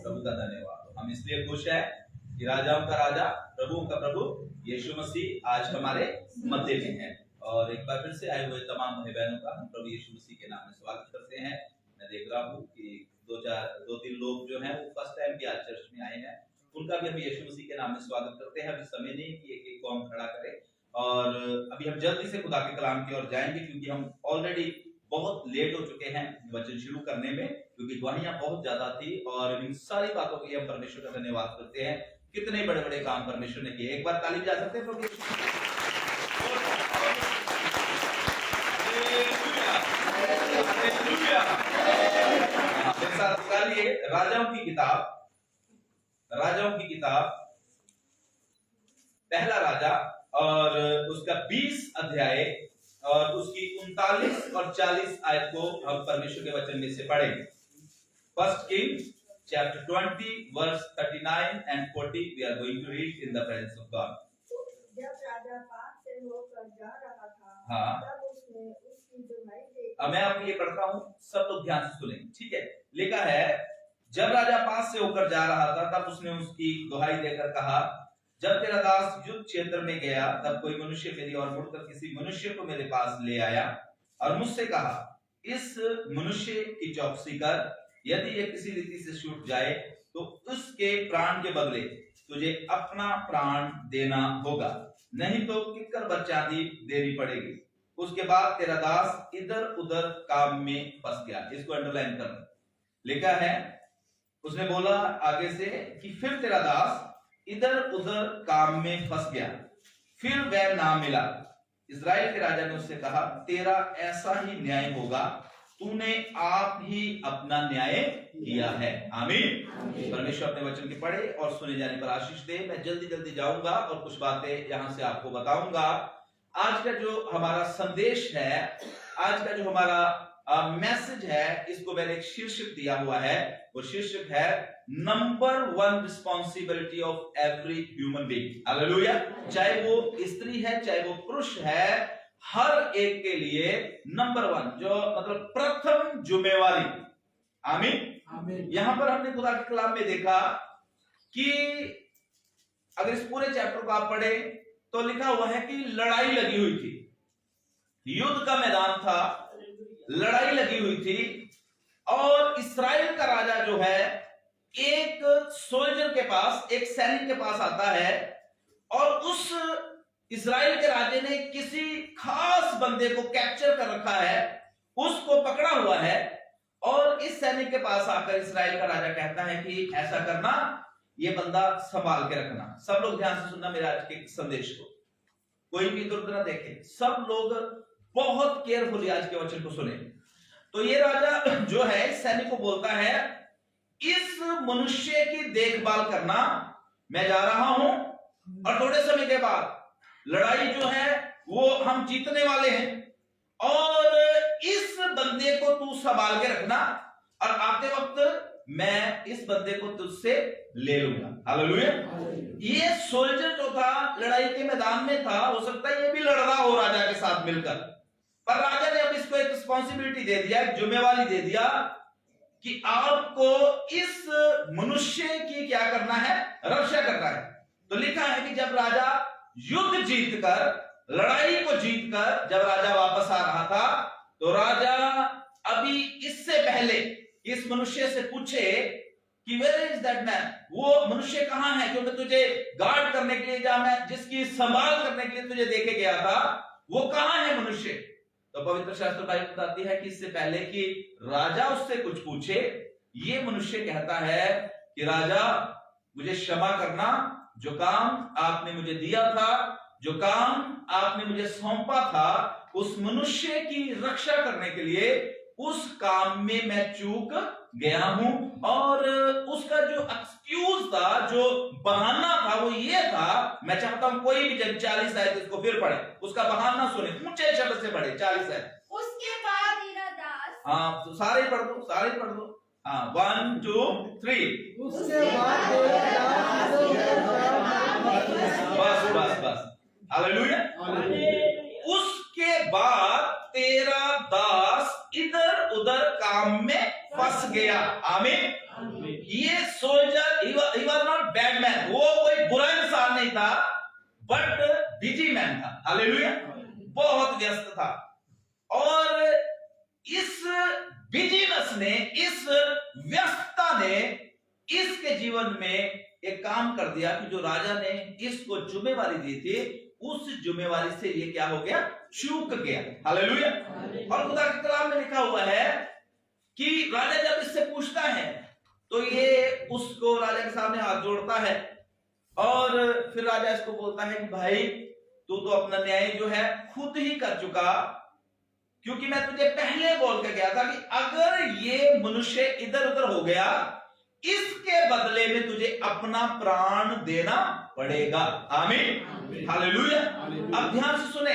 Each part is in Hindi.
प्रभु का धन्यवाद। हम इसलिए खुश है कि राजाओं का राजा प्रभुओं का प्रभु यीशु मसीह आज हमारे मध्य में है। और एक बार फिर से आए हुए तमाम भाई बहनों का हम प्रभु यीशु मसीह के नाम में स्वागत करते हैं। मैं देख रहा हूँ कि दो तीन लोग जो हैं वो फर्स्ट टाइम भी आज चर्च में आए हैं, उनका भी हम यीशु मसीह के नाम में स्वागत करते हैं। अभी समय नहीं कि एक एक को हम खड़ा करें और अभी हम जल्दी से खुदा के कलाम की ओर जाएंगे, क्योंकि हम ऑलरेडी बहुत लेट हो चुके हैं वचन शुरू करने में, क्योंकि गवाहियां बहुत ज्यादा थी। और इन सारी बातों के लिए हम परमेश्वर का धन्यवाद करते हैं। कितने बड़े बड़े काम परमेश्वर ने किए। एक बार ताली बजा सकते हैं प्रभु। राजाओं की किताब पहला राजा और उसका 20 अध्याय और उसकी 39 और 40 आयत को हम परमेश्वर के वचन में से पढ़ेंगे। First king chapter 20 verse 39 and 40 we are going to read in the presence of God। जब राजा पास से होकर जा रहा था, हाँ, तब उसने उसकी दुहाई दी। अब मैं आपके लिए पढ़ता हूँ, सब लोग ध्यान से सुनें, ठीक है। लिखा है, जब राजा पास से होकर जा रहा था तब उसने उसकी दुहाई देकर कहा, जब तेरा दास युद्ध क्षेत्र में गया तब कोई मनुष्य मेरी ओर मुड़कर किसी मनुष्य को मेरे पास ले आया और मुझसे कहा, इस मनुष्य की चौकसी कर, यदि ये किसी रीति से छूट जाए तो उसके प्राण के बदले तुझे अपना प्राण देना होगा, नहीं तो किक्कर बच्चादी देनी पड़ेगी। उसके बाद तेरा दास इधर उधर काम में फंस गया। इसको अंडरलाइन करना। लिखा है, उसने बोला आगे से कि फिर तेरा दास इधर उधर काम में फंस गया, फिर वह ना मिला। इस्राएल के राजा ने उससे कहा, तेरा ऐसा ही न्याय होगा, तूने आप ही अपना न्याय किया है। आमीन। परमेश्वर अपने वचन के पढ़े और सुने जाने पर आशीष दे। मैं जल्दी जल्दी जाऊंगा और कुछ बातें यहां से आपको बताऊंगा। आज का जो हमारा संदेश है, आज का जो हमारा मैसेज है, इसको मैंने एक शीर्षक दिया हुआ है। वो शीर्षक है number 1 responsibility of every human being. Hallelujah. चाहे वो स्त्री है, चाहे वो पुरुष है, हर एक के लिए नंबर 1 जो मतलब प्रथम जिम्मेवारी। आमीन। यहां पर हमने खुदा के कलाम में देखा कि अगर इस पूरे चैप्टर को आप पढ़े तो लिखा हुआ है कि लड़ाई लगी हुई थी, युद्ध का मैदान था, लड़ाई लगी हुई थी। और इस्राएल का राजा जो है एक सोल्जर के पास, एक सैनिक के पास आता है और उस इस्राएल के राजे ने किसी खास बंदे को कैप्चर कर रखा है, उसको पकड़ा हुआ है। और इस सैनिक के पास आकर इस्राएल का राजा कहता है कि ऐसा करना, ये बंदा संभाल के रखना। सब लोग ध्यान से सुनना मेरे आज के संदेश को, कोई भी इधर उधर ना देखे, सब लोग बहुत केयरफुली आज के वचन को सुने। तो ये राजा जो है सैनिक को बोलता है, इस मनुष्य की देखभाल करना, मैं जा रहा हूं और थोड़े समय के बाद लड़ाई जो है वो हम जीतने वाले हैं, और इस बंदे को तू संभाल के रखना, और आते वक्त मैं इस बंदे को तुझसे ले लूंगा। हालेलुया। ये सोल्जर जो था लड़ाई के मैदान में था, हो सकता है ये भी लड़ रहा हो राजा के साथ मिलकर, पर राजा ने अब इसको एक रिस्पॉन्सिबिलिटी दे दिया, एक जिम्मेवारी दे दिया कि आपको इस मनुष्य की क्या करना है, रक्षा करना है। तो लिखा है कि जब राजा युद्ध जीतकर, लड़ाई को जीतकर जब राजा वापस आ रहा था, तो राजा अभी इससे पहले इस मनुष्य से पूछे कि वेयर इज दैट मैन, वो मनुष्य कहां है जो मैं तुझे गार्ड करने के लिए, जहां मैं जिसकी संभाल करने के लिए तुझे देके गया था, वो कहां है मनुष्य। तो पवित्र शास्त्र बाइबल बताती है कि इससे पहले कि राजा उससे कुछ पूछे, ये मनुष्य कहता है कि राजा मुझे क्षमा करना, जो काम आपने मुझे दिया था, जो काम आपने मुझे सौंपा था, उस मनुष्य की रक्षा करने के लिए, उस काम में मैं चूक गया हूं। और उसका जो एक्सक्यूज था, जो बहाना था, वो ये था, मैं चाहता हूं कोई भी जब 40 आयत इसको फिर पढ़े, उसका बहाना सुने, ऊंचे शब्द से पढ़े। 40 आयत। उसके बाद तेरा दास, हाँ तो सारे पढ़ दो, सारे पढ़ दो। हाँ 1 2 3। उसके बाद तेरा दास, बस। हालेलुया। उसके बाद तेरा दास इधर उधर काम में फंस गया। आमीन। ये सोल्जर हालेलुया, बहुत व्यस्त था। और इस बिजीनेस ने, इस व्यस्तता ने इसके जीवन में एक काम कर दिया कि जो राजा ने इसको जिम्मेवारी दी थी, उस जिम्मेवारी से ये क्या हो गया, चूक गया। हालेलुया। और खुदा के कलाम में लिखा हुआ है कि राजा जब इससे पूछता है तो ये उसको राजा के सामने हाथ जोड़ता है और फिर राजा इसको बोलता है कि भाई तू तो अपना न्याय जो है खुद ही कर चुका, क्योंकि मैं तुझे पहले बोल के गया था कि अगर ये मनुष्य इधर उधर हो गया, इसके बदले में तुझे अपना प्राण देना पड़ेगा। आमीन, हालेलुया। अब ध्यान से सुने,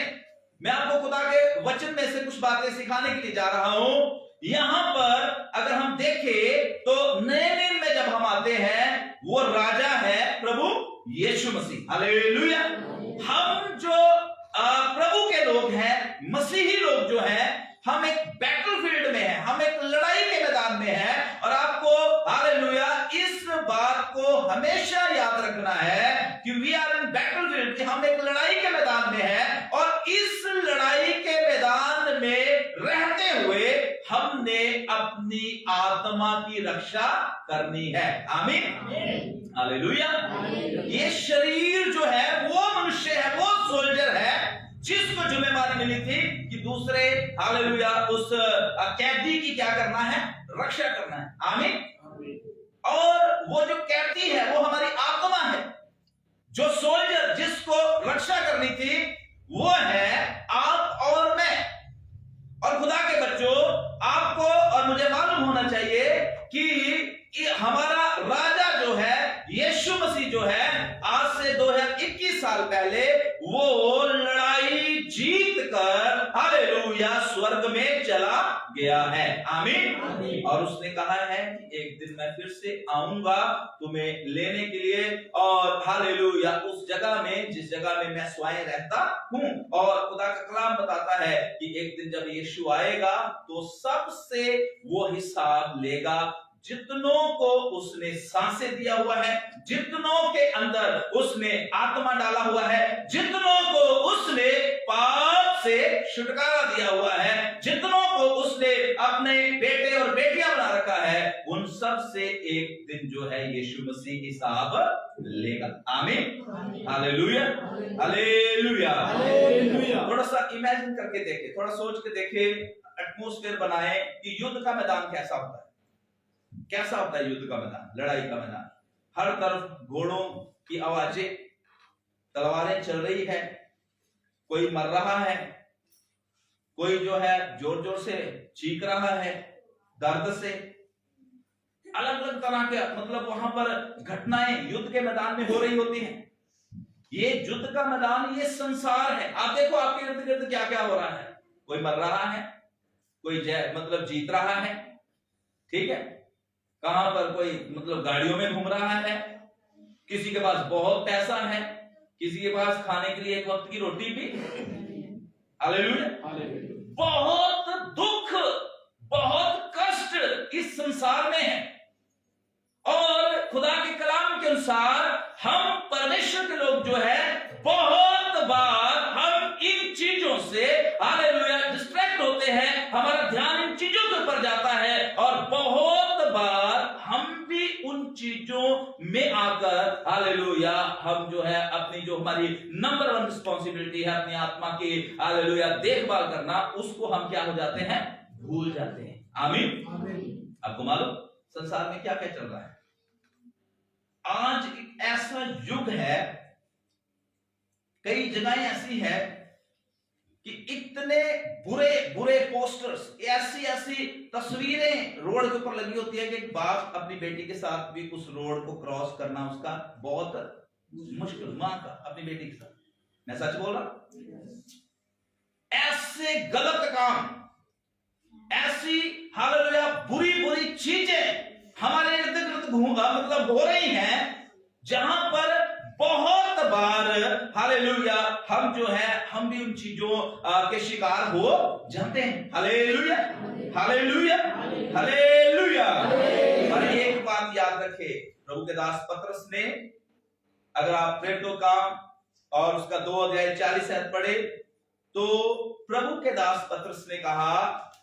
मैं आपको खुदा के वचन में से कुछ बातें सिखाने के लिए जा रहा हूं। यहां पर अगर हम देखें तो नए नियम में जब हम आते हैं, वो राजा है प्रभु यीशु मसीह। हालेलुया। हम जो प्रभु के लोग हैं, मसीही लोग जो हैं, हम एक बैटलफील्ड में हैं, हम एक लड़ाई के मैदान में हैं। और आपको हालेलुया इस बात को हमेशा याद रखना है कि वी आर इन बैटलफील्ड, कि हम एक लड़ाई के मैदान में हैं और इस लड़ाई के मैदान में रहते हुए हमने अपनी आत्मा की रक्षा करनी है। आमीन, हालेलुया। ये शरीर जो है वो मनुष्य है, वो सोल्जर है जिसको जिम्मेवारी मिली थी कि दूसरे हालेलुया उस कैदी की क्या करना है, रक्षा करना है। आमीन। और वो जो कैदी है वो हमारी आत्मा है, जो सोल्जर जिसको रक्षा करनी थी वो है आप और मैं। और खुदा के बच्चों, आपको और मुझे मालूम होना चाहिए कि हमारा राजा जो है यीशु मसीह जो है, आज से 2021 साल पहले वो लड़ाई जीत कर हालेलुया स्वर्ग में चला गया है। आमीन। और उसने कहा है कि एक दिन मैं फिर से आऊंगा तुम्हें लेने के लिए, और हालेलुया उस जगह में जिस जगह में मैं स्वयं रहता हूं। और खुदा का कलाम बताता है कि एक दिन जब यीशु आएगा तो सबसे वो हिसाब लेगा, जितनों को उसने सांसें दिया हुआ है, जितनों के अंदर उसने आत्मा डाला हुआ है, जितनों को उसने पाप से छुटकारा दिया हुआ है, जितनों को उसने अपने बेटे और बेटियां बना रखा है, उन सब से एक दिन जो है यीशु मसीह हिसाब लेगा। आमीन, हालेलुया, हालेलुया, हालेलुया। थोड़ा सा इमेजिन करके देखें, थोड़ा सोच के देखें, एटमॉस्फेयर बनाएं कि युद्ध का मैदान कैसा होता है। कैसा होता है युद्ध का मैदान, लड़ाई का मैदान? हर तरफ घोड़ों की आवाजें, तलवारें चल रही है, कोई मर रहा है, कोई जो है जोर जोर से चीख रहा है दर्द से। अलग अलग तरह के मतलब वहां पर घटनाएं युद्ध के मैदान में हो रही होती हैं। ये युद्ध का मैदान, ये संसार है। आप देखो आपके इर्द गिर्द क्या क्या हो रहा है। कोई मर रहा है, कोई मतलब जीत रहा है, ठीक है। कहां पर कोई मतलब गाड़ियों में घूम रहा है, किसी के पास बहुत पैसा है, किसी के पास खाने के लिए एक वक्त की रोटी भी। हालेलुया, बहुत दुख, बहुत कष्ट इस संसार में है। और खुदा के कलाम के अनुसार हम परमेश्वर के लोग जो है, बहुत बार हम इन चीजों से हालेलुया डिस्ट्रैक्ट होते हैं, हमारा ध्यान इन चीजों के ऊपर जाता है, और बहुत बार हम भी उन चीजों में आकर हालेलुया हम जो है अपनी जो हमारी नंबर 1 रिस्पॉन्सिबिलिटी है, अपनी आत्मा की हालेलुया देखभाल करना, उसको हम क्या हो जाते हैं, भूल जाते हैं। आमीन। आपको मालूम संसार में क्या क्या चल रहा है? आज एक ऐसा युग है, कई जगहें ऐसी है कि इतने बुरे बुरे पोस्टर्स, ऐसी ऐसी तस्वीरें रोड के ऊपर लगी होती है कि एक बाप अपनी बेटी के साथ भी उस रोड को क्रॉस करना उसका बहुत मुश्किल, मां का अपनी बेटी के साथ। मैं सच बोल रहा? ऐसे गलत काम, ऐसी हालेलुया बुरी बुरी चीजें हमारे इर्द गिर्द मतलब हो रही हैं, जहां पर बहुत बार हालेलुया हम जो है हम भी उन चीजों के शिकार हो जाते हैं। Hallelujah, hallelujah, hallelujah. और एक बात याद रखे, प्रभु के दास पतरस ने, अगर आप प्रेरितों का और उसका 2:40 पढ़े तो प्रभु के दास पतरस ने कहा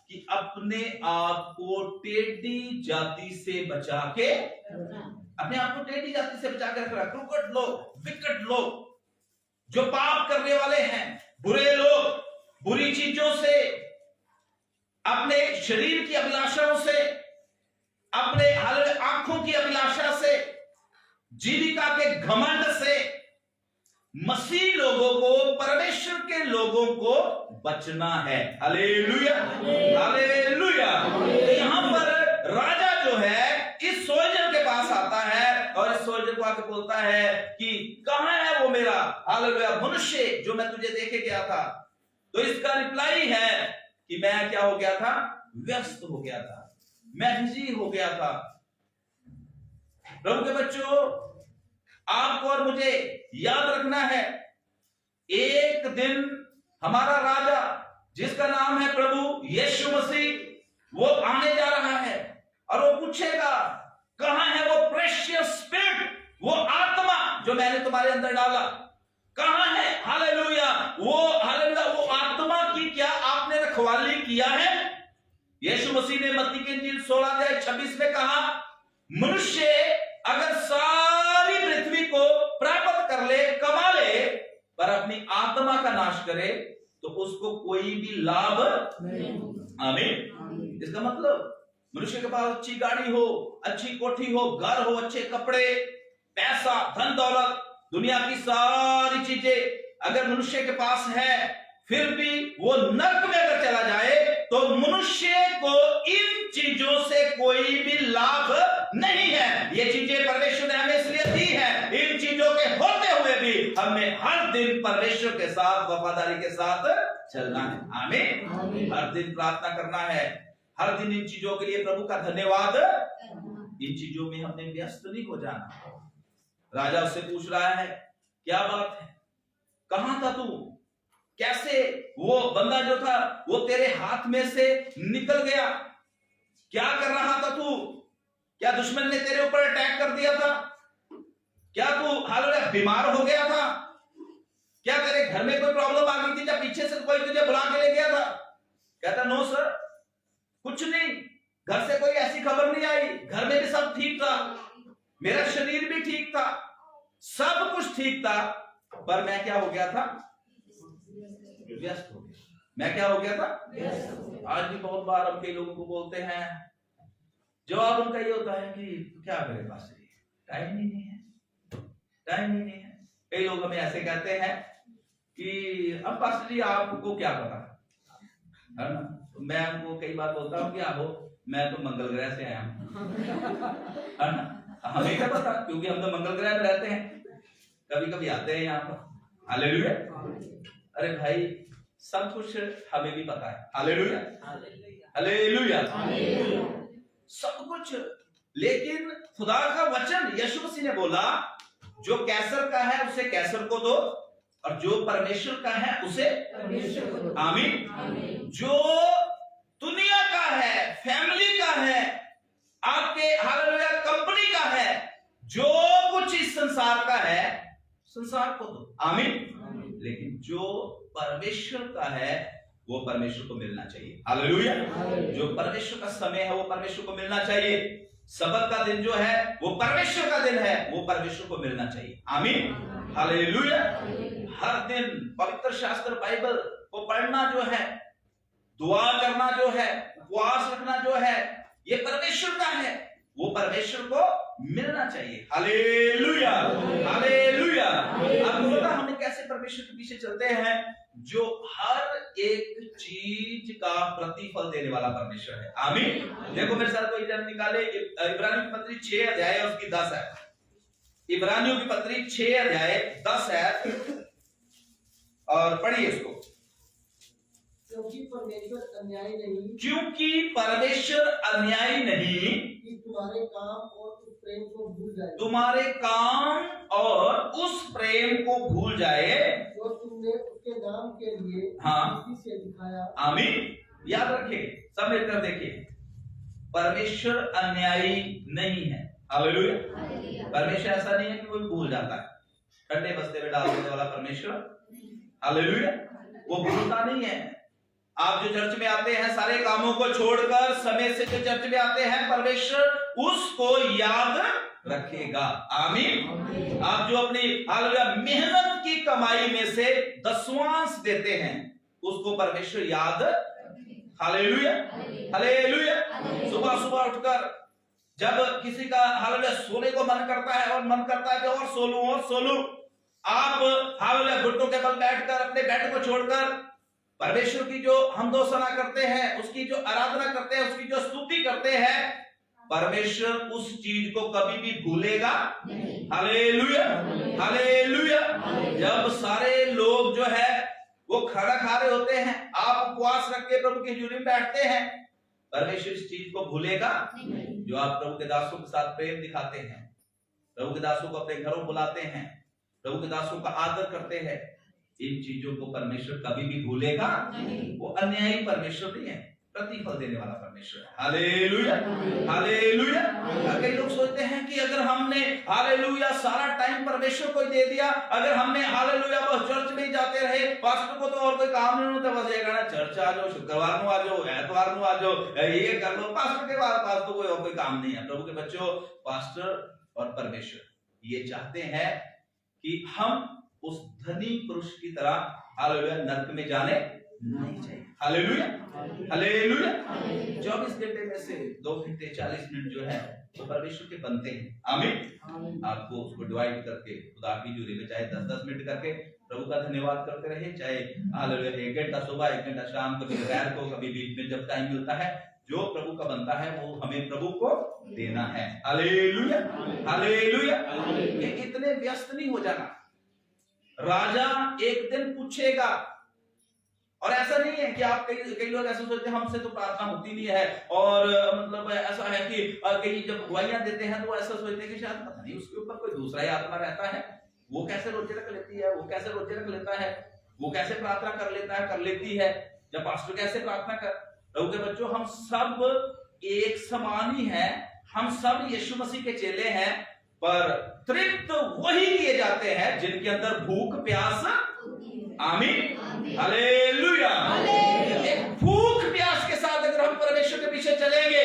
कि अपने आप को टेढ़ी जाति से बचा के, अपने आप को टेढ़ी जाति से बचा के रख रहा। क्रूकट लोग, विकट लोग, जो पाप करने वाले हैं, बुरे लोग, बुरी चीजों से, अपने शरीर की अभिलाषाओं से, अपने आंखों की अभिलाषा से, जीविका के घमंड से मसीह लोगों को, परमेश्वर के लोगों को बचना है। Hallelujah, hallelujah. तो यहां पर राजा जो है इस सोल्जर के पास आता है और इस सोल्जर को आके बोलता है कि कहां है वो मेरा, हालेलुया, मनुष्य जो मैं तुझे देखे गया था। तो इसका रिप्लाई है कि मैं क्या हो गया था, व्यस्त हो गया था, मैं बिजी हो गया था। प्रभु के बच्चों, आपको और मुझे याद रखना है, एक दिन हमारा राजा जिसका नाम है प्रभु यीशु मसीह, वो आने जा रहा है और वो पूछेगा कहां है वो प्रेशियस स्पिरिट, वो आत्मा जो मैंने तुम्हारे अंदर डाला, कहां है? हालेलुया, वो हालेलुया, वो आत्मा की क्या आपने रखवाली किया है? यीशु मसीह ने मत्ती की इंजील 16:26 में कहा, मनुष्य अगर सारी पृथ्वी को प्राप्त कर ले, कमा ले, पर अपनी आत्मा का नाश करे तो उसको कोई भी लाभ नहीं। आमीन। इसका मतलब मनुष्य के पास अच्छी गाड़ी हो, अच्छी कोठी हो, घर हो, अच्छे कपड़े, पैसा, धन दौलत, दुनिया की सारी चीजें अगर मनुष्य के पास है, फिर भी वो नरक में अगर चला जाए तो मनुष्य को इन चीजों से कोई भी लाभ नहीं है। ये चीजें परमेश्वर ने हमें इसलिए दी है, इन चीजों के होते हुए भी हमें हर दिन परमेश्वर के साथ वफादारी के साथ चलना है। आमीन। हर दिन प्रार्थना करना है, हर दिन इन चीजों के लिए प्रभु का धन्यवाद, इन चीजों में हमने व्यस्त नहीं हो जाना। राजा उससे पूछ रहा है, क्या बात है, कहां था तू, कैसे वो बंदा जो था वो तेरे हाथ में से निकल गया, क्या कर रहा था तू, क्या दुश्मन ने तेरे ऊपर अटैक कर दिया था, क्या तू हालेलुया बीमार हो गया था, क्या तेरे घर में कोई प्रॉब्लम आ गई थी, क्या पीछे से कोई तुझे बुला के ले गया था? कहता नो सर, कुछ नहीं, घर से कोई ऐसी खबर नहीं आई, घर में भी सब ठीक था, मेरा शरीर भी ठीक था, सब कुछ ठीक था, पर मैं क्या हो गया था, व्यस्त हो गया। मैं क्या हो गया था, आज भी बहुत बार हम कई लोगों को बोलते हैं, जवाब उनका ये होता है कि क्या मेरे पास टाइम ही नहीं है, टाइम ही नहीं है। कई लोग हमें ऐसे कहते हैं कि अब पास्टर जी आपको क्या पता है ना, तो मैं उनको कई बार बोलता हूँ कि आहो मैं तो मंगल ग्रह से आया हूँ, है ना, हमें क्या पता, क्योंकि हम तो मंगल ग्रह में रहते हैं, कभी कभी आते हैं यहाँ पर। हालेलुया। अरे भाई सब कुछ हमें भी पता है। हालेलुया, हालेलुया, सब कुछ, लेकिन खुदा का वचन यीशु मसीह ने बोला, जो कैसर का है उसे कैसर को दो और जो परमेश्वर का है उसे परमेश्वर को दो। आमीन। जो दुनिया का है, फैमिली का है, आपके हालेलुया कंपनी का है, जो कुछ इस संसार का है संसार को दो। आमीन। लेकिन जो परमेश्वर का है वो परमेश्वर को मिलना चाहिए। हालेलुया। जो परमेश्वर का समय है वो परमेश्वर को मिलना चाहिए। सबत का दिन जो है वो परमेश्वर का दिन है, वो परमेश्वर को मिलना चाहिए। आमीन। हालेलुया। हर दिन पवित्र शास्त्र बाइबल को पढ़ना जो है, दुआ करना जो है, उपवास रखना जो है, ये परमेश्वर का है, वो परमेश्वर को मिलना चाहिए। Hallelujah, hallelujah. अब पता हमें कैसे परमेश्वर के पीछे चलते हैं, जो हर एक चीज का प्रतिफल देने वाला परमेश्वर है। आमीन। देखो मेरे साथ कोई जन निकाले इब्रानियों की पत्री 6 अध्याय और उसकी 10 है। इब्रानियों की पत्री 6 अध्याय 10 है और पढ़िए इसको। क्योंकि परमेश्वर अन्यायी नहीं, क्योंकि परमेश्वर अन्यायी नहीं कि तुम्हारे काम और उस प्रेम को भूल जाए, तुम्हारे काम और उस प्रेम को भूल जाए जो तुमने उसके नाम के लिए हाँ से दिखाया। आमीन। याद रखिए, सब मिलकर देखिए, परमेश्वर अन्यायी नहीं है। हालेलुया। परमेश्वर ऐसा नहीं है कि कोई भूल जाता है। ठंडे बस्ते में डाल देने वाला परमेश्वर, हालेलुया, वो भूलता नहीं है। आप जो चर्च में आते हैं सारे कामों को छोड़कर समय से जो चर्च में आते हैं, परमेश्वर उसको याद रखेगा। आमीन। आप जो अपनी हालेलुया मेहनत की कमाई में से दसवांश देते हैं, उसको परमेश्वर याद, हालेलुया, हालेलुया। सुबह सुबह उठकर जब किसी का हालेलुया सोने को मन करता है और मन करता है कि और सो लूं, आप हालेलुया घुटनों के बल बैठकर अपने बेड को छोड़कर परमेश्वर की जो हमदो सना करते हैं, उसकी जो आराधना करते हैं, उसकी जो स्तुति करते हैं, परमेश्वर उस चीज को कभी भी भूलेगा। Hallelujah, hallelujah. जब सारे लोग जो है वो खाना खा रहे होते हैं, आप उपवास रख के प्रभु की हजूरी में बैठते हैं, परमेश्वर इस चीज को भूलेगा जो आप प्रभु के दासों के साथ प्रेम दिखाते हैं, प्रभु के दासों को अपने घरों बुलाते हैं, प्रभु के दासों का आदर करते हैं। इन चीजों को परमेश्वर कभी भी भूलेगा? वो अन्यायी परमेश्वर नहीं है, प्रतिफल देने वाला परमेश्वर है। Hallelujah, hallelujah. कई लोग सोचते हैं कि अगर हमने हालेलुया सारा टाइम परमेश्वर को ही दे दिया, अगर हमने हालेलुया बस चर्च में ही जाते रहे, पास्टर को तो और कोई काम नहीं होता, बस ये कहना चर्च आ जाओ, शुक्रवार को आ जाओ, एतवार को आ जाओ, ये कर लो, पास्टर के पास तो कोई और कोई काम नहीं है। प्रभु के बच्चों, पास्टर और परमेश्वर ये चाहते हैं कि हम उस धनी पुरुष की तरह हालेलुया नरक में जाने नहीं चाहिए। Hallelujah, hallelujah. 24 घंटे में से 2 घंटे 40 मिनट जो है वो परमेश्वर के बनते हैं। आमीन। आपको उसको डिवाइड करके खुदा की हजूरी में चाहे 10-10 मिनट करके प्रभु का धन्यवाद करते रहे, चाहे हालेलुया 1 घंटा सुबह, 1 घंटा शाम, कभी दोपहर को, कभी बीच में जब टाइम मिलता है, जो प्रभु का बनता है वो हमें प्रभु को देना है। Hallelujah, hallelujah. ये इतने व्यस्त नहीं हो जाना। राजा एक दिन पूछेगा, और ऐसा नहीं है कि आप कई लोग ऐसा सोचते हैं हमसे तो प्रार्थना होती नहीं है, और मतलब ऐसा है कि कहीं जब गवाहियां देते हैं तो ऐसा सोचते हैं कि शायद पता नहीं उसके ऊपर कोई दूसरा ही आत्मा रहता है, वो कैसे रोजे रख लेती है, वो कैसे रोजे रख लेता है, वो कैसे प्रार्थना कर लेता है, कर लेती है, जब पास्टर कैसे प्रार्थना कर। प्रभु के बच्चों, हम सब एक समान ही हैं, हम सब यीशु मसीह के चेले हैं, पर तृप्त वही किए जाते हैं जिनके अंदर भूख प्यास। आमीन, हालेलुया। एक भूख प्यास के साथ अगर हम परमेश्वर के पीछे चलेंगे,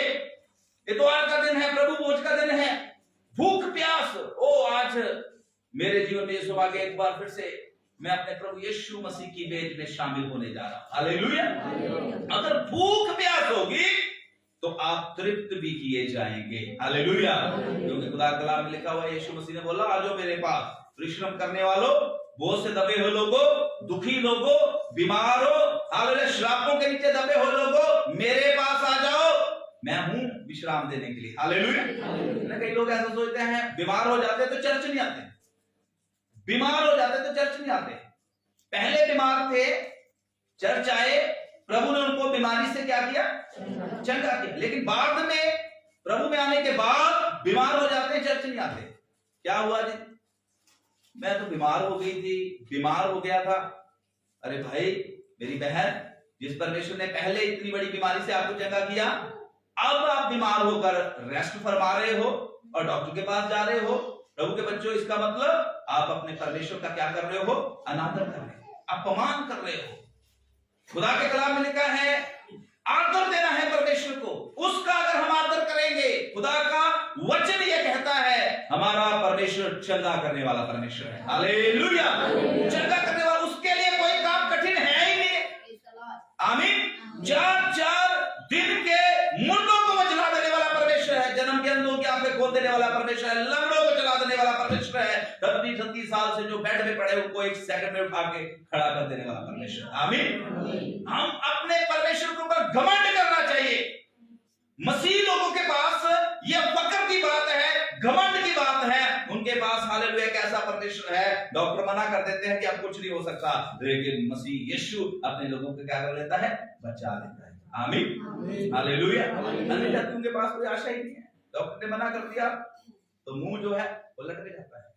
इतवार का दिन है, प्रभु भोज का दिन है, भूख प्यास, ओ आज मेरे जीवन में सौभाग्य एक बार फिर से मैं अपने प्रभु यीशु मसीह की बेज में शामिल होने जा रहा हूं। हालेलुया। अगर भूख प्यास होगी तो आप तृप्त भी किए जाएंगे। हालेलुया। क्योंकि खुदा के कलाम में लिखा हुआ है, यीशु मसीह ने बोला, आ जाओ मेरे पास, परिश्रम करने वालों, बोझ से दबे हो लोगों, दुखी लोगों, बीमार हो, हालेलुया, श्रापों के नीचे दबे हो लोगों, मेरे पास आ जाओ, मैं हूं विश्राम देने के लिए। हालेलुया। कई लोग ऐसा सोचते हैं बीमार हो जाते तो चर्च नहीं आते, बीमार हो जाते तो चर्च नहीं आते। पहले बीमार थे, चर्च आए, प्रभु ने उनको बीमारी से क्या किया? चंगा किया। लेकिन बाद में प्रभु में आने के बाद बीमार हो जाते हैं, चर्च नहीं आते। क्या हुआ जी? मैं तो बीमार हो गई थी, बीमार हो गया था। अरे भाई, मेरी बहन, जिस परमेश्वर ने पहले इतनी बड़ी बीमारी से आपको चंगा किया, अब आप बीमार होकर रेस्ट फरमा रहे हो और डॉक्टर के पास जा रहे हो। प्रभु के बच्चों, इसका मतलब आप अपने परमेश्वर का क्या कर रहे हो? अनादर कर रहे हो, अपमान कर रहे हो। खुदा के कलाम में लिखा है, आदर देना है परमेश्वर को, उसका अगर हम आदर करेंगे, खुदा का वचन यह कहता है, हमारा परमेश्वर चंगा करने वाला परमेश्वर है। हालेलुया। चंगा करने वाला, उसके लिए कोई काम कठिन है ही नहीं। आमीन। 4 दिन के मुर्दों को वो चला देने वाला परमेश्वर है, जन्म के अंधों की आंखें खोल देने वाला परमेश्वर है, लंगड़ों को चला देने वाला परमेश्वर है, 30-36 साल से जो बेड में पड़े उनको 1 सेकंड में उठा के खड़ा कर देने वाला परमेश्वर। आमीन। हम अपने परमेश्वर के ऊपर घमंड करना चाहिए। मसीह लोगों के पास यह फक्र की बात है, घमंड की बात है, उनके पास हालेलुया एक ऐसा परमेश्वर है, डॉक्टर मना कर देते हैं कि अब कुछ नहीं हो सकता, लेकिन मसीह यीशु अपने लोगों को क्या कर लेता है? बचा लेता है। आमीन, हालेलुया। अन्य जातियों के पास कोई आशा ही नहीं है, डॉक्टर ने मना कर दिया तो मुंह जो है वो लटक जाता है।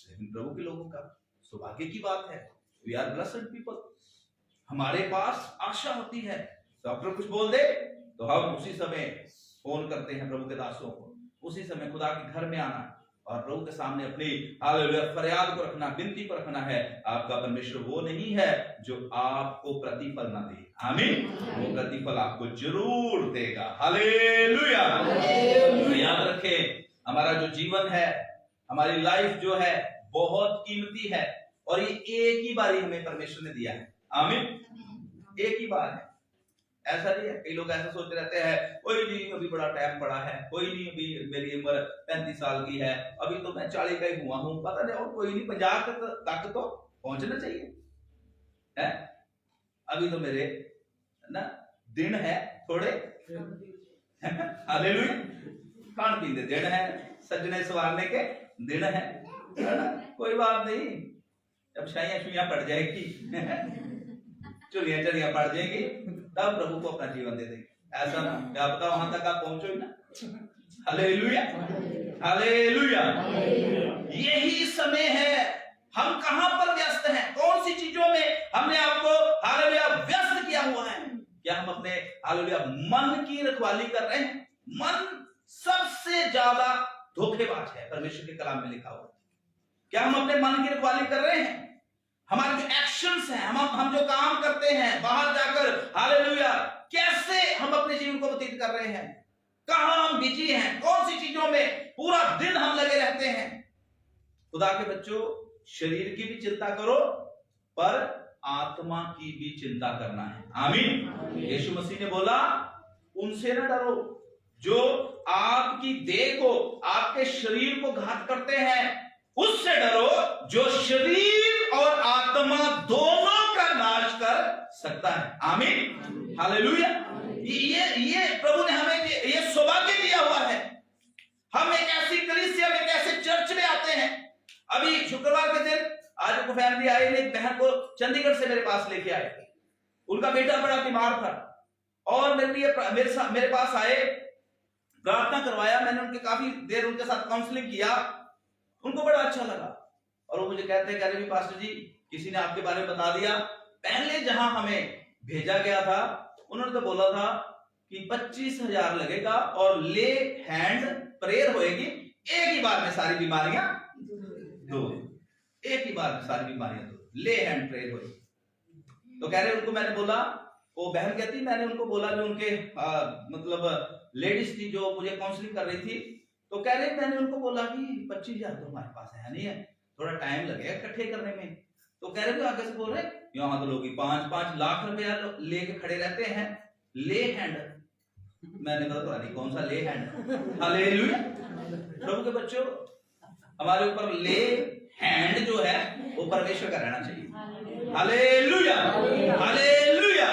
लेकिन प्रभु के लोगों का सौभाग्य की बात है, वी आर ब्लेस्ड पीपल, हमारे पास आशा होती है। डॉक्टर कुछ बोल दे तो हम उसी समय फोन करते हैं प्रभु के दासों को, उसी समय खुदा के घर में आना, और प्रभु के सामने अपनी हालेलुया फरियाद को रखना, विनती को रखना है। आपका परमेश्वर वो नहीं है जो आपको प्रतिफल ना दे। आमीन। वो प्रतिफल आपको जरूर देगा। हालेलुया। तो याद रखें, हमारा जो जीवन है, हमारी लाइफ जो है बहुत कीमती है और ये एक ही बार ही हमें परमेश्वर ने दिया है। आमीन। एक ही बार है, ऐसा नहीं है। कई लोग ऐसा सोचते रहते हैं, कोई नहीं अभी बड़ा टाइम पड़ा है, कोई नहीं अभी मेरी उम्र 35 साल की है, अभी तो मैं 40 का ही हुआ हूं, पता नहीं, और कोई नहीं 50 तक तो पहुंचना चाहिए है। अभी तो मेरे ना दिन है थोड़े, हालेलुया, खान पीन के दिन है, सजने संवारने के दिन है ना? कोई बात नहीं, जब शाइयां पड़ जाएगी चुलियां चलियां पड़ जाएगी, तब प्रभु को अपना जीवन दे देंगे। ऐसा ना क्या पता वहां तक आप पहुंचो ही ना। Hallelujah, hallelujah. यही समय है। हम कहां पर व्यस्त हैं? कौन सी चीजों में हमने आपको हालेलुया व्यस्त किया हुआ है? क्या हम अपने हालेलुया मन की रखवाली कर रहे हैं? मन सबसे ज्यादा धोखेबाज है, परमेश्वर के कलाम में लिखा हुआ। क्या हम अपने मन की रखवाली कर रहे हैं? हमारे जो एक्शंस हैं, हम जो काम करते हैं बाहर जाकर, हालेलुया, कैसे हम अपने जीवन को व्यतीत कर रहे हैं? कहां हम बिजी हैं? कौन सी चीजों में पूरा दिन हम लगे रहते हैं? खुदा के बच्चों, शरीर की भी चिंता करो, पर आत्मा की भी चिंता करना है। आमीन। यीशु मसीह ने बोला, उनसे ना डरो जो आपकी देह को, आपके शरीर को घात करते हैं, उससे डरो जो शरीर और आत्मा दोनों का नाश कर सकता है। आमीन, हालेलुया। ये प्रभु ने हमें ये सौभाग्य दिया हुआ है। हम एक ऐसी कलीसिया में, एक ऐसे चर्च में आते हैं। अभी शुक्रवार के दिन आज को फैमिली आई, एक बहन को चंडीगढ़ से मेरे पास लेके आए। उनका बेटा बड़ा बीमार था और मेरे पास आए, प्रार्थना करवाया मैंने, उनके काफी देर उनके साथ काउंसलिंग किया, उनको बड़ा अच्छा लगा। और वो मुझे कहते हैं, कह रहे भी पास्टर जी, किसी ने आपके बारे में बता दिया, पहले जहां हमें भेजा गया था उन्होंने तो बोला था कि 25,000 लगेगा और ले हैंड प्रेयर होएगी, एक ही बार में सारी बीमारियां दूर, एक ही बार में सारी बीमारियां दूर, ले हैंड प्रेयर होएगी। तो कह रहे उनको मैंने बोला, वो बहन कहती, मैंने उनको बोला जो उनके मतलब लेडीज थी जो मुझे काउंसलिंग कर रही थी, तो कह रहे मैंने उनको बोला कि 25,000 तो हमारे पास है नहीं है, थोड़ा टाइम लगेगा इकट्ठे करने में। तो कह रहे आगे से बोल रहे, यहाँ तो लोग 5-5 लाख रुपया लेके खड़े रहते हैं, ले हैंड। मैंने कहा पता नहीं कौन सा ले हैंड। हालेलुया। प्रभु के बच्चों, हमारे ऊपर ले हैंड जो है वो परमेश्वर का रहना चाहिए। Hallelujah, hallelujah.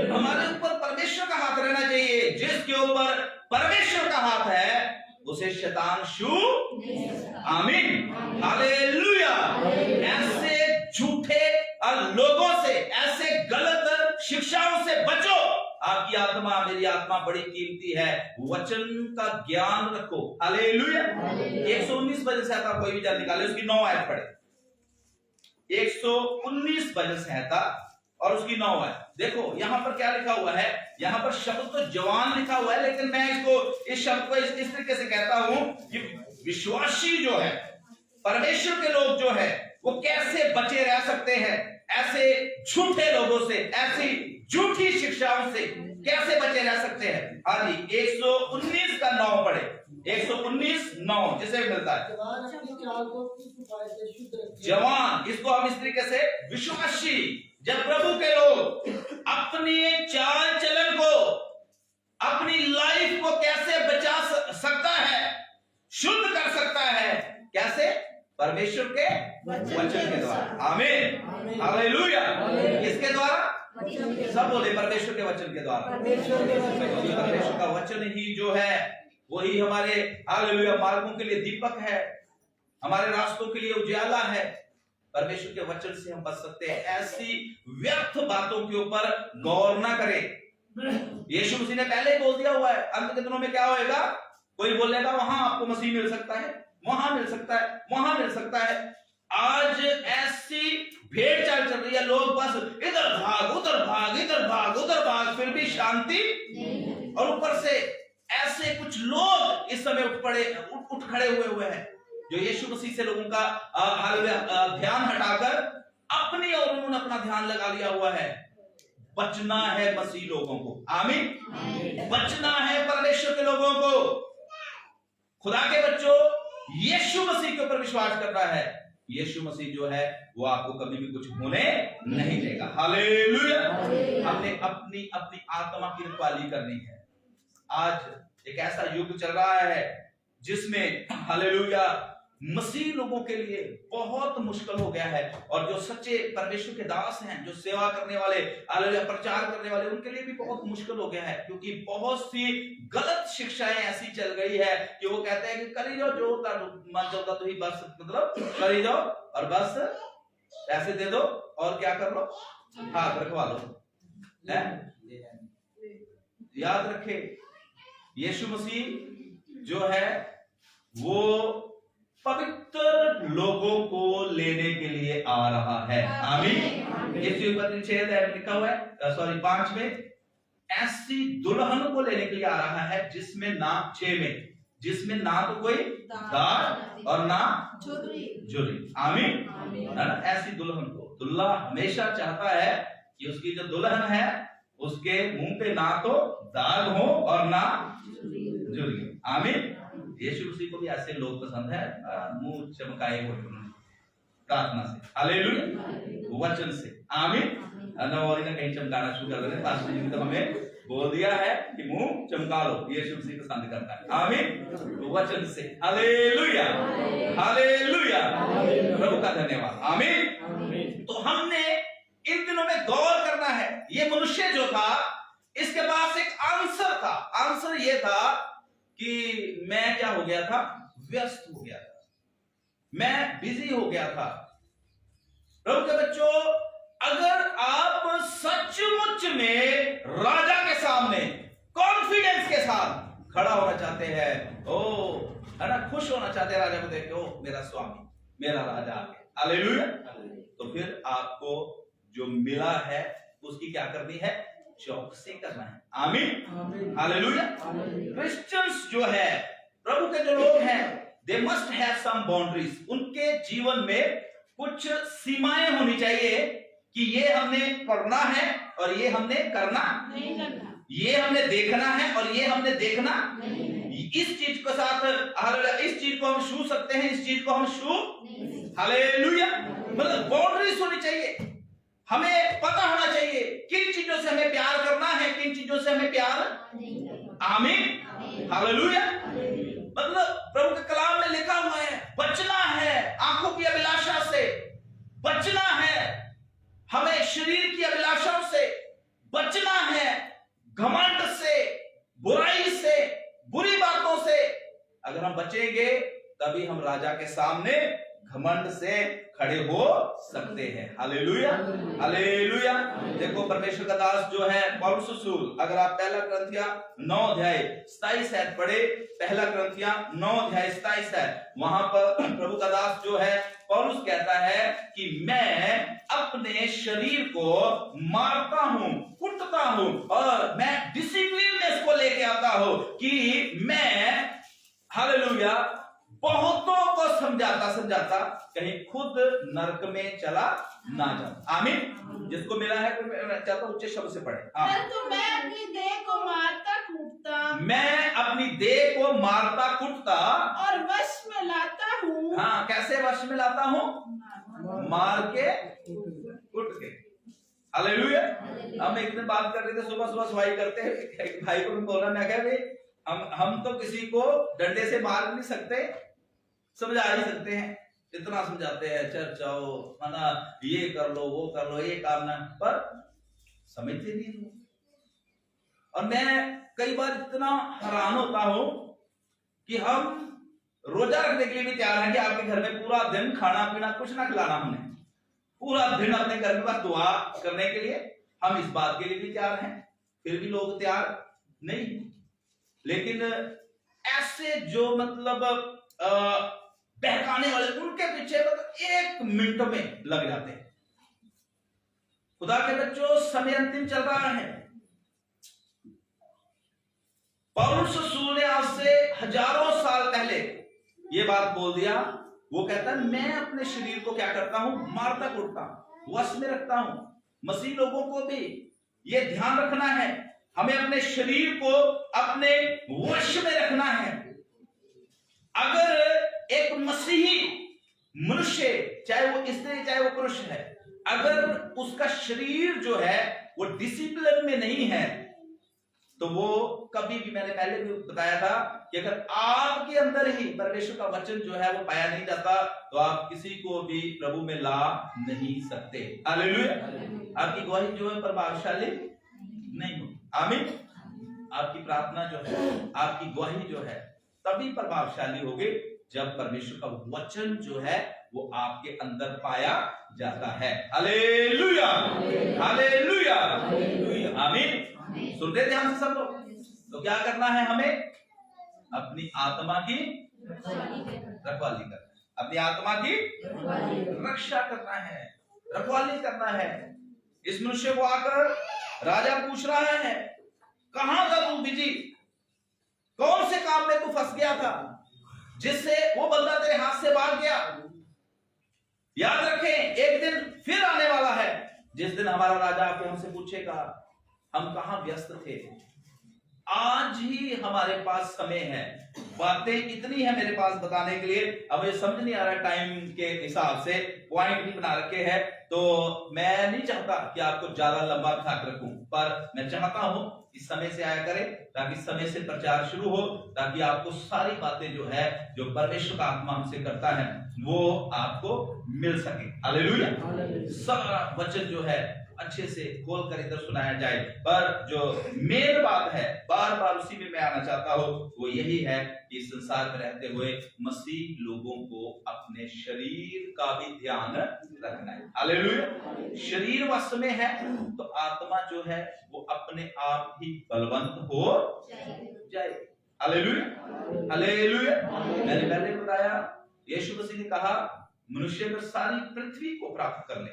हमारे ऊपर परमेश्वर का हाथ रहना चाहिए। जिसके ऊपर परमेश्वर का हाथ है उसे शैतान छू। आमीन, हालेलुया। ऐसे झूठे लोगों से, ऐसे गलत शिक्षाओं से बचो। आपकी आत्मा, मेरी आत्मा बड़ी कीमती है। वचन का ज्ञान रखो। हालेलुया। 119 भजन संहिता कोई भी जान निकाले, उसकी 9 आयत पढ़े। 119 भजन संहिता और उसकी 9 आयत। देखो यहां पर क्या लिखा हुआ है। यहां पर शब्द तो जवान लिखा हुआ है, लेकिन मैं इस शब्द को इस तरीके से कहता हूं कि विश्वासी जो है, परमेश्वर के लोग जो है, वो कैसे बचे रह सकते हैं ऐसे झूठे लोगों से, ऐसी झूठी शिक्षाओं से कैसे बचे रह सकते हैं। हाँ जी, 119 का 9 पढ़े। 119:9 जिसे मिलता है जवान अपनी चाल को किस उपाय से शुद्ध रखे। जवान, इसको हम इस तरीके से, विश्वासी जब प्रभु के लोग अपनी चाल चलन को, अपनी लाइफ को कैसे बचा सकता है, शुद्ध कर सकता है, कैसे? परमेश्वर के वचन के द्वारा। आमीन, हालेलुया। किसके द्वारा? सब बोले परमेश्वर के वचन के द्वारा। परमेश्वर का वचन ही जो है वही हमारे हालेलुया मार्गों के लिए दीपक है, हमारे रास्तों के लिए उजाला है। परमेश्वर के वचन से हम बच सकते हैं। ऐसी व्यर्थ बातों के ऊपर गौर ना करें। यीशु मसीह ने पहले ही बोल दिया हुआ है, अंत के दिनों में क्या होएगा, कोई बोलेगा वहां आपको मसीह मिल सकता है, वहां मिल सकता है, वहां मिल सकता है। आज ऐसी भेड़ चाल चल रही है, लोग बस इधर भाग उधर भाग, इधर भाग उधर भाग, फिर भी शांति। और ऊपर से ऐसे कुछ लोग इस समय उठ खड़े हुए हैं जो यीशु मसीह से लोगों का ध्यान हटाकर अपनी और उन्होंने अपना ध्यान लगा लिया हुआ है। बचना है मसीह लोगों को, आमीन। बचना है परमेश्वर के लोगों को। खुदा के बच्चों, यीशु मसीह के ऊपर विश्वास करना है। यीशु मसीह जो है वो आपको कभी भी कुछ होने नहीं देगा। हालेलुया। हमने अपनी अपनी आत्मा की रखवाली करनी है। आज एक ऐसा युग चल रहा है जिसमें हालेलुया मसीह लोगों के लिए बहुत मुश्किल हो गया है, और जो सच्चे परमेश्वर के दास हैं, जो सेवा करने वाले, हालेलुया प्रचार करने वाले, उनके लिए भी बहुत मुश्किल हो गया है, क्योंकि बहुत सी गलत शिक्षाएं ऐसी चल गई है कि वो कहते हैं कि करी जाओ जो होता मन चाहता तो ही बस, मतलब करी जाओ और बस पैसे दे दो और क्या कर लो, हाथ रखवा लो। याद रखे, यीशु मसीह जो है वो पवित्र लोगों को लेने के लिए आ रहा है, आमीन। यीशु पत्री 6 लिखा हुआ है, सॉरी 5 में, ऐसी दुल्हन को लेने के लिए आ रहा है जिसमें ना 6 में, जिसमें ना तो कोई दाग और ना झुर्री, आमीन, है ना। ऐसी दुल्हन को दुल्हा हमेशा चाहता है कि उसकी जो दुल्हन है उसके मुंह पे ना तो दाग हो और ना झुर्री, आमीन। यीशु मसीह को भी ऐसे लोग पसंद है, मुंह चमकाए हुए प्रार्थना से, हालेलुया, वचन से, आमीन। और कहीं चमकाना शुरू कर देते, पास्टर जी ने तो हमें बोल दिया है कि मुंह चमका लो, यीशु मसीह पसंद करता है, आमीन, वचन से, हालेलुया, हालेलुया, प्रभु का धन्यवाद, आमीन। तो हमने इन दिनों में गौर करना है, ये मनुष्य जो था इसके पास एक आंसर था। आंसर ये था कि मैं क्या हो गया था, व्यस्त हो गया था, मैं बिजी हो गया था। प्रभु के बच्चों, अगर आप सचमुच में राजा के सामने कॉन्फिडेंस के साथ खड़ा होना चाहते हैं, ओ है ना, खुश होना चाहते हैं राजा को देख के, ओ मेरा स्वामी, मेरा राजा आ गया, हालेलुया, तो फिर आपको जो मिला है उसकी क्या करनी है, चौकसी करना है, आमीन, हालेलुया। क्रिश्चियंस जो है, प्रभु के जो लोग हैं, they must have some boundaries. उनके जीवन में कुछ सीमाएं होनी चाहिए कि ये हमने करना है और ये हमने करना नहीं करना, ये हमने देखना है और ये हमने देखना नहीं। इस चीज के साथ, इस चीज को हम छू सकते हैं, इस चीज को हम छू, हालेलुया, मतलब बाउंड्रीज होनी चाहिए। हमें पता होना चाहिए किन चीजों से हमें प्यार करना है, किन चीजों से हमें प्यार, आमीन, हालेलुया। मतलब प्रभु के कलाम में लिखा हुआ है, बचना है आंखों की अभिलाषा से, बचना है हमें शरीर की अभिलाषाओं से, बचना है घमंड से, बुराई से, बुरी बातों से। अगर हम बचेंगे तभी हम राजा के सामने घमंड से खड़े हो सकते हैं, हालेलुया, हालेलुया। देखो परमेश्वर का दास जो है पौलुस रसूल, अगर आप 1 कुरिन्थियों 9:27 पढ़े, 1 कुरिन्थियों 9:27, वहां पर प्रभु का दास जो है पौलुस कहता है कि मैं अपने शरीर को मारता हूं, कुटता हूं, और मैं डिसिप्लिन को लेके आता हूं कि मैं, हालेलुया, बहुतों को समझाता कहीं खुद नरक में चला ना जाऊं, आमीन। जिसको मिला है मैं चाहता हूं उच्च शब्द से पढ़े। परंतु मैं अपनी देह को मारता कूटता, मैं अपनी देह को मारता कुटता और वश में लाता हूँ। हाँ, कैसे वश में लाता हूं, मार के कुट के, हालेलुया। हम एक दिन बात कर रहे थे, सुबह सफाई करते हैं, एक भाई को बोला, मैं कह भाई हम तो किसी को डंडे से मार नहीं सकते, समझा ही सकते हैं, इतना समझाते हैं, चर्च जाओ, है ना, ये कर लो, वो कर लो, ये काम ना, पर समझते नहीं हो। और मैं कई बार इतना हैरान होता हूं कि हम रोजा रखने के लिए भी तैयार हैं कि आपके घर में पूरा दिन खाना पीना कुछ ना खिलाना, हमने पूरा दिन अपने घर में बस दुआ करने के लिए, हम इस बात के लिए भी तैयार हैं, फिर भी लोग तैयार नहीं। लेकिन ऐसे जो मतलब बहकाने वाले, उनके पीछे मतलब 1 मिनट में लग जाते हैं। खुदा के बच्चों, समय अंतिम चल रहा है। पौलुस रसूल ने आज से हजारों साल पहले ये बात बोल दिया वो कहता है मैं अपने शरीर को क्या करता हूं, मारता कूटता हूं, वश में रखता हूं। मसीह लोगों को भी ये ध्यान रखना है, हमें अपने शरीर को अपने वश में रखना है। अगर एक मसीही मनुष्य, चाहे वो स्त्री चाहे वो पुरुष है, अगर उसका शरीर जो है वो डिसिप्लिन में नहीं है, तो वो कभी भी, मैंने पहले भी बताया था कि अगर आपके अंदर ही परमेश्वर का वचन जो है वो पाया नहीं जाता, तो आप किसी को भी प्रभु में ला नहीं सकते। हालेलुया। आपकी गवाही जो है प्रभावशाली नहीं होगी। आमीन। आपकी प्रार्थना जो है, आपकी गवाही जो है तभी प्रभावशाली होगी जब परमेश्वर का वचन जो है वो आपके अंदर पाया जाता है। हालेलुया, हालेलुया, आमीन। सुन रहे ध्यान से सब लोग? तो क्या करना है हमें? अपनी आत्मा की रखवाली करना है, अपनी आत्मा की रक्षा करना है, रखवाली करना है। इस मनुष्य को आकर राजा पूछ रहा है, कहां था तू बिजी, कौन से काम में तू फंस गया था जिससे वो बंदा तेरे हाथ से भाग गया। याद रखें, एक दिन फिर आने वाला है जिस दिन हमारा राजा आके हमसे पूछेगा हम कहां व्यस्त थे। आज ही हमारे पास समय है, बातें इतनी है मेरे पास बताने के लिए, अब ये समझ नहीं आ रहा टाइम के हिसाब से, पॉइंट भी बना रखे हैं, तो मैं नहीं चाहता कि आपको ज्यादा लंबा बिठा कर रखूं, पर मैं चाहता हूं इस समय से आया करें ताकि समय से प्रचार शुरू हो, ताकि आपको सारी बातें जो है जो परमेश्वर का आत्मा हमसे करता है वो आपको मिल सके। हालेलुया। सारा वचन जो है अच्छे से खोल कर इधर सुनाया जाए, पर जो मेन बात है, बार बार उसी में मैं आना चाहता हूं, वो यही है कि इस संसार में रहते हुए मसीह लोगों को अपने शरीर का भी ध्यान रखना है। हालेलुया। शरीर वश में है तो आत्मा जो है वो अपने आप ही बलवंत हो जाए। Hallelujah, hallelujah. मैंने पहले बताया, यीशु मसीह ने कहा मनुष्य अगर सारी पृथ्वी को प्राप्त कर ले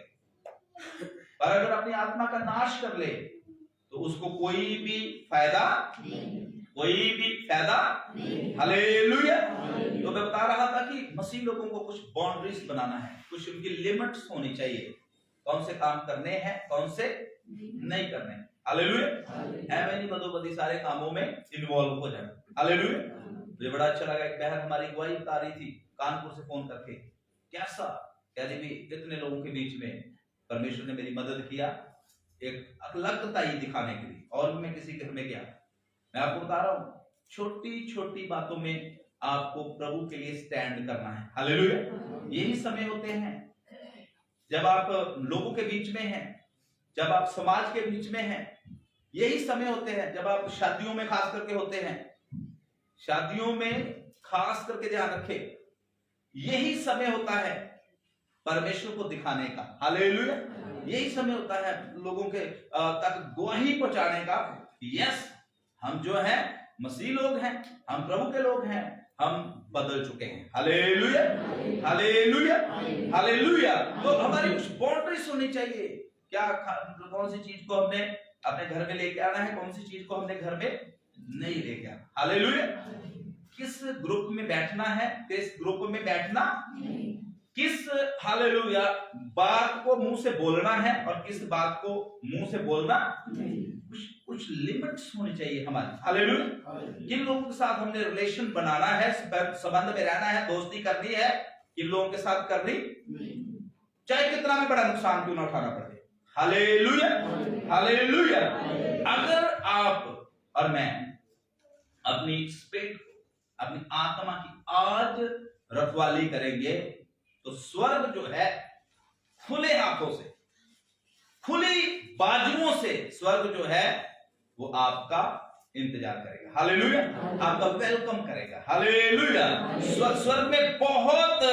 पर अगर अपनी आत्मा का नाश कर ले तो उसको कोई भी फायदा नहीं। हालेलुया। तो मैं बता रहा था कि मसीह लोगों को कुछ बाउंड्रीज बनाना है, कुछ उनकी लिमिट्स होनी चाहिए, कौन से काम करने हैं कौन से नहीं करने। हालेलुया। मैं नहीं बदोबदी सारे कामों में इन्वॉल्व हो जाए। हालेलुया। मुझे बड़ा अच्छा लगा, एक बहन हमारी गवाही बता रही थी कानपुर से फोन करके, कैसा कह रही भी इतने लोगों के बीच में परमेश्वर ने मेरी मदद किया एक अलगता ही दिखाने के लिए, और मैं किसी घर में गया। मैं आपको बता रहा हूं, छोटी छोटी बातों में आपको प्रभु के लिए स्टैंड करना है। हालेलुया। यही समय होते हैं जब आप लोगों के बीच में हैं, जब आप समाज के बीच में हैं। यही समय होते हैं जब आप शादियों में खास करके होते हैं, शादियों में खास करके ध्यान रखें, यही समय होता है परमेश्वर को दिखाने का। हालेलुया। यही समय होता है लोगों के तक गवाही पहुंचाने का। यस, हम जो हैं मसीह लोग हैं, हम प्रभु के लोग हैं, हम बदल चुके हैं। Hallelujah, hallelujah, hallelujah. तो हमारी कुछ बाउंड्रीज होनी चाहिए, क्या कौन सी चीज को हमने अपने घर में लेके आना है, कौन सी चीज को हमने घर में नहीं लेके आना। हालेलुया। किस ग्रुप में बैठना है, किस ग्रुप में बैठना, किस हालेलुया बात को मुंह से बोलना है और किस बात को मुंह से बोलना, कुछ लिमिट्स होनी चाहिए हमारी। हालेलुया। किन लोगों के साथ हमने रिलेशन बनाना है, संबंध में रहना है, दोस्ती करनी है, किन लोगों के साथ करनी, चाहे कितना भी बड़ा नुकसान क्यों ना उठाना पड़े। Hallelujah, hallelujah. अगर आप और मैं अपनी स्पिरिट, अपनी आत्मा की आज रखवाली करेंगे तो स्वर्ग जो है खुले हाथों से, खुली बाजुओं से स्वर्ग जो है वो आपका इंतजार करेगा। हालेलुया। आपका वेलकम करेगा। हालेलुया। स्वर्ग में बहुत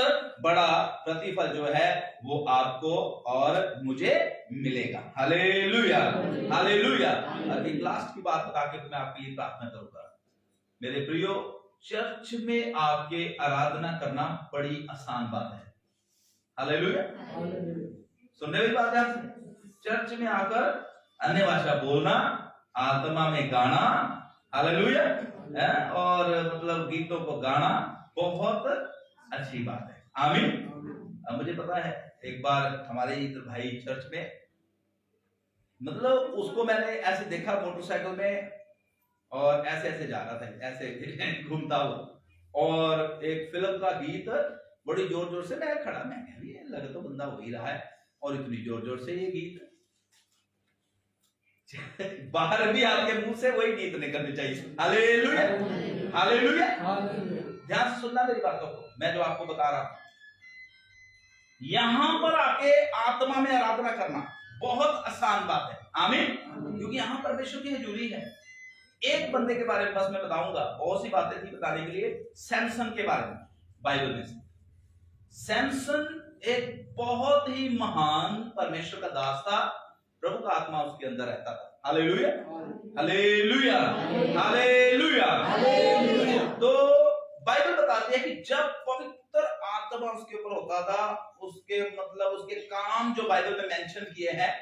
बड़ा प्रतिफल जो है वो आपको और मुझे मिलेगा। Hallelujah, hallelujah. और एक लास्ट की बात बता के मैं आपके लिए प्रार्थना करूंगा। मेरे प्रियो, चर्च में आपके आराधना करना बड़ी आसान बात है। हालेलुया। सुनने वाली बात है, चर्च में आकर अन्य भाषा बोलना, आत्मा में गाना, हालेलुया, और मतलब गीतों को गाना बहुत अच्छी बात है। आमीन। अब मुझे पता है एक बार हमारे इधर भाई चर्च में, मतलब उसको मैंने ऐसे देखा मोटरसाइकिल में और ऐसे ऐसे जा रहा था, ऐसे घूमता हुआ, और एक फिल्म का गीत बड़ी जोर जोर से, मैं खड़ा, मैं कह रही लगा तो बंदा हो ही रहा है, और इतनी जोर जोर से ये गीत बाहर भी आपके मुंह से वही गीत निकलने चाहिए। Hallelujah, hallelujah. ध्यान से सुनना मेरी बातों को, मैं जो आपको बता रहा हूं, यहां पर आके आत्मा में आराधना करना बहुत आसान बात है। आमीन। क्योंकि यहां परमेश्वर की हजूरी है। एक बंदे के बारे में बस मैं बताऊंगा, बहुत सी बातें थी बताने के लिए। सैमसन के बारे में बाइबल में से, सैमसन एक बहुत ही महान परमेश्वर का दास था, प्रभु का आत्मा उसके अंदर रहता था। Hallelujah, hallelujah, hallelujah. तो बाइबल बताती है कि जब पवित्र आत्मा उसके ऊपर होता था, उसके मतलब उसके काम जो बाइबल में मेंशन किए हैं,